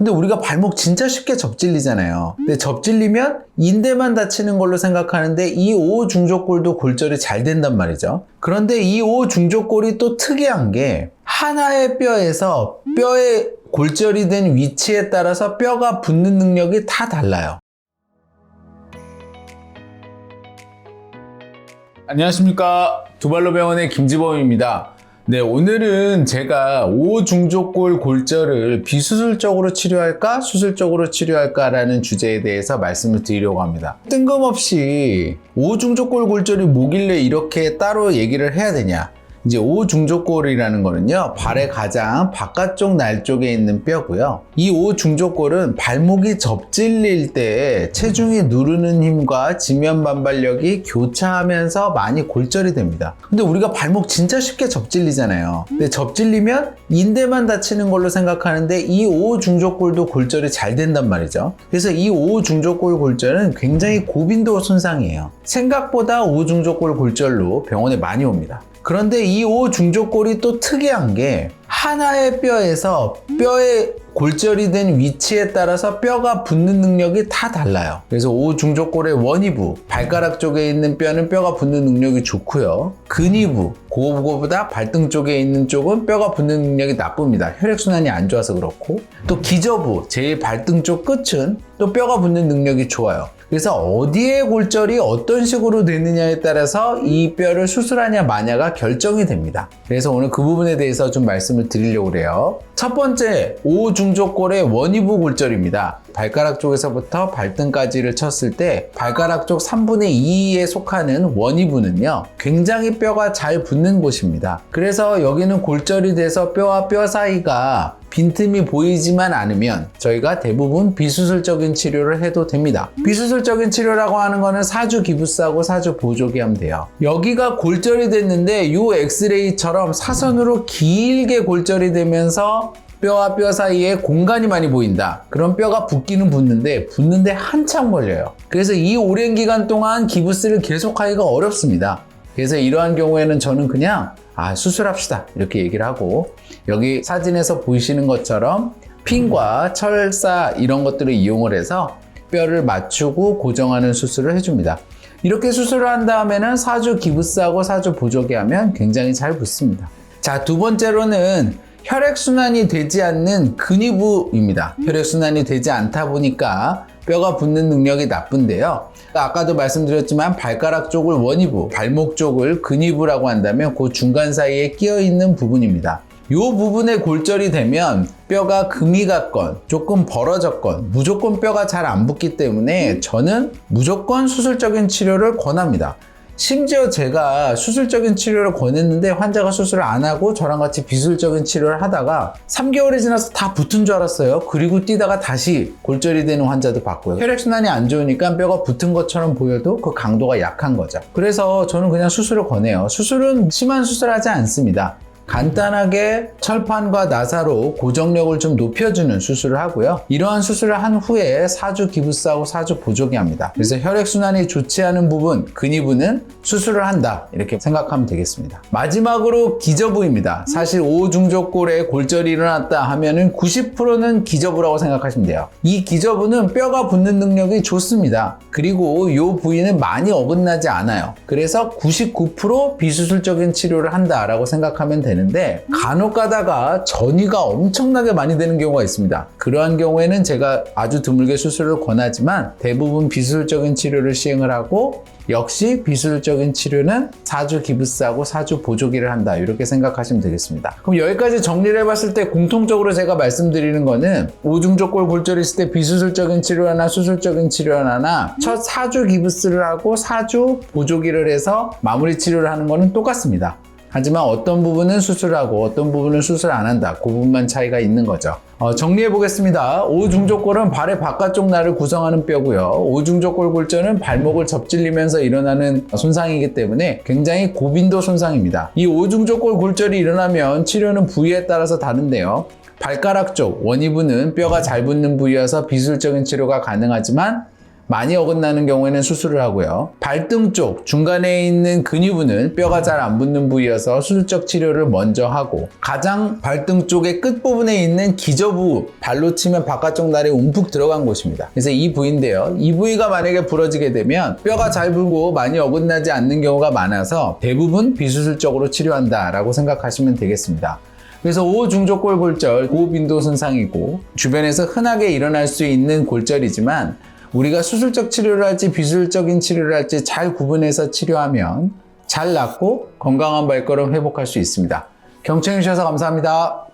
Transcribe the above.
근데 우리가 발목 진짜 쉽게 접질리잖아요. 근데 접질리면 인대만 다치는 걸로 생각하는데 이 오중족골도 골절이 잘 된단 말이죠. 그런데 이 오중족골이 또 특이한 게 하나의 뼈에서 뼈의 골절이 된 위치에 따라서 뼈가 붙는 능력이 다 달라요. 안녕하십니까, 두발로병원의 김지범입니다. 네, 오늘은 제가 오중족골 골절을 비수술적으로 치료할까 수술적으로 치료할까 라는 주제에 대해서 말씀을 드리려고 합니다. 뜬금없이 오중족골 골절이 뭐길래 이렇게 따로 얘기를 해야 되냐. 이제 오중족골이라는 거는요, 발의 가장 바깥쪽 날 쪽에 있는 뼈고요. 이 오중족골은 발목이 접질릴 때 체중이 누르는 힘과 지면 반발력이 교차하면서 많이 골절이 됩니다. 근데 우리가 발목 진짜 쉽게 접질리잖아요. 근데 접질리면 인대만 다치는 걸로 생각하는데 이 오중족골도 골절이 잘 된단 말이죠. 그래서 이 오중족골 골절은 굉장히 고빈도 손상이에요. 생각보다 오중족골 골절로 병원에 많이 옵니다. 그런데 이 오중족골이 또 특이한 게 하나의 뼈에서 뼈의 골절이 된 위치에 따라서 뼈가 붙는 능력이 다 달라요. 그래서 오중족골의 원위부, 발가락 쪽에 있는 뼈는 뼈가 붙는 능력이 좋고요. 근위부, 그거보다 발등 쪽에 있는 쪽은 뼈가 붙는 능력이 나쁩니다. 혈액순환이 안 좋아서 그렇고, 또 기저부, 제일 발등 쪽 끝은 또 뼈가 붙는 능력이 좋아요. 그래서 어디에 골절이 어떤 식으로 되느냐에 따라서 이 뼈를 수술하냐 마냐가 결정이 됩니다. 그래서 오늘 그 부분에 대해서 좀 말씀을 드리려고 해요. 첫 번째, 오중족골의 원위부 골절입니다. 발가락 쪽에서부터 발등까지를 쳤을 때 발가락 쪽 3분의 2에 속하는 원위부는요, 굉장히 뼈가 잘 붙는 곳입니다. 그래서 여기는 골절이 돼서 뼈와 뼈 사이가 빈틈이 보이지만 않으면 저희가 대부분 비수술적인 치료를 해도 됩니다. 비수술적인 치료라고 하는 거는 사주 기부스하고 사주 보조기 하면 돼요. 여기가 골절이 됐는데 이 엑스레이처럼 사선으로 길게 골절이 되면서 뼈와 뼈 사이에 공간이 많이 보인다. 그럼 뼈가 붓기는 붙는데 한참 걸려요. 그래서 이 오랜 기간 동안 기부스를 계속하기가 어렵습니다. 그래서 이러한 경우에는 저는 그냥 수술합시다 이렇게 얘기를 하고, 여기 사진에서 보이시는 것처럼 핀과 철사 이런 것들을 이용을 해서 뼈를 맞추고 고정하는 수술을 해줍니다. 이렇게 수술을 한 다음에는 사주 기부스하고 사주 보조기 하면 굉장히 잘 붙습니다. 자, 두 번째로는 혈액순환이 되지 않는 근위부입니다. 혈액순환이 되지 않다 보니까 뼈가 붙는 능력이 나쁜데요. 아까도 말씀드렸지만 발가락 쪽을 원위부, 발목 쪽을 근위부라고 한다면 그 중간 사이에 끼어 있는 부분입니다. 이 부분에 골절이 되면 뼈가 금이 갔건 조금 벌어졌건 무조건 뼈가 잘 안 붙기 때문에 저는 무조건 수술적인 치료를 권합니다. 심지어 제가 수술적인 치료를 권했는데 환자가 수술을 안 하고 저랑 같이 비수술적인 치료를 하다가 3개월이 지나서 다 붙은 줄 알았어요. 그리고 뛰다가 다시 골절이 되는 환자도 봤고요. 혈액순환이 안 좋으니까 뼈가 붙은 것처럼 보여도 그 강도가 약한 거죠. 그래서 저는 그냥 수술을 권해요. 수술은 심한 수술하지 않습니다. 간단하게 철판과 나사로 고정력을 좀 높여주는 수술을 하고요. 이러한 수술을 한 후에 사주 기부스하고 사주 보조기 합니다. 그래서 혈액순환이 좋지 않은 부분, 근위부는 수술을 한다 이렇게 생각하면 되겠습니다. 마지막으로 기저부입니다. 사실 오중족골에 골절이 일어났다 하면은 90%는 기저부라고 생각하시면 돼요. 이 기저부는 뼈가 붙는 능력이 좋습니다. 그리고 이 부위는 많이 어긋나지 않아요. 그래서 99% 비수술적인 치료를 한다라고 생각하면 되는데, 간혹 가다가 전이가 엄청나게 많이 되는 경우가 있습니다. 그러한 경우에는 제가 아주 드물게 수술을 권하지만 대부분 비수술적인 치료를 시행을 하고, 역시 비수술적인 치료는 사주 기부스하고 사주 보조기를 한다 이렇게 생각하시면 되겠습니다. 그럼 여기까지 정리를 해봤을 때 공통적으로 제가 말씀드리는 거는 오중족골 골절이 있을 때 비수술적인 치료 하나 수술적인 치료 하나 첫 사주 기부스를 하고 사주 보조기를 해서 마무리 치료를 하는 거는 똑같습니다. 하지만 어떤 부분은 수술하고 어떤 부분은 수술 안 한다. 그 부분만 차이가 있는 거죠. 정리해 보겠습니다. 오중족골은 발의 바깥쪽 날을 구성하는 뼈고요. 오중족골 골절은 발목을 접질리면서 일어나는 손상이기 때문에 굉장히 고빈도 손상입니다. 이 오중족골 골절이 일어나면 치료는 부위에 따라서 다른데요. 발가락 쪽 원위부는 뼈가 잘 붙는 부위여서 비수술적인 치료가 가능하지만 많이 어긋나는 경우에는 수술을 하고요. 발등 쪽 중간에 있는 근위부는 뼈가 잘 안 붙는 부위여서 수술적 치료를 먼저 하고, 가장 발등 쪽의 끝부분에 있는 기저부, 발로 치면 바깥쪽 날에 움푹 들어간 곳입니다. 그래서 이 부위인데요. 이 부위가 만약에 부러지게 되면 뼈가 잘 불고 많이 어긋나지 않는 경우가 많아서 대부분 비수술적으로 치료한다라고 생각하시면 되겠습니다. 그래서 오중족골 골절, 고빈도 손상이고 주변에서 흔하게 일어날 수 있는 골절이지만 우리가 수술적 치료를 할지 비수술적인 치료를 할지 잘 구분해서 치료하면 잘 낫고 건강한 발걸음 회복할 수 있습니다. 경청해 주셔서 감사합니다.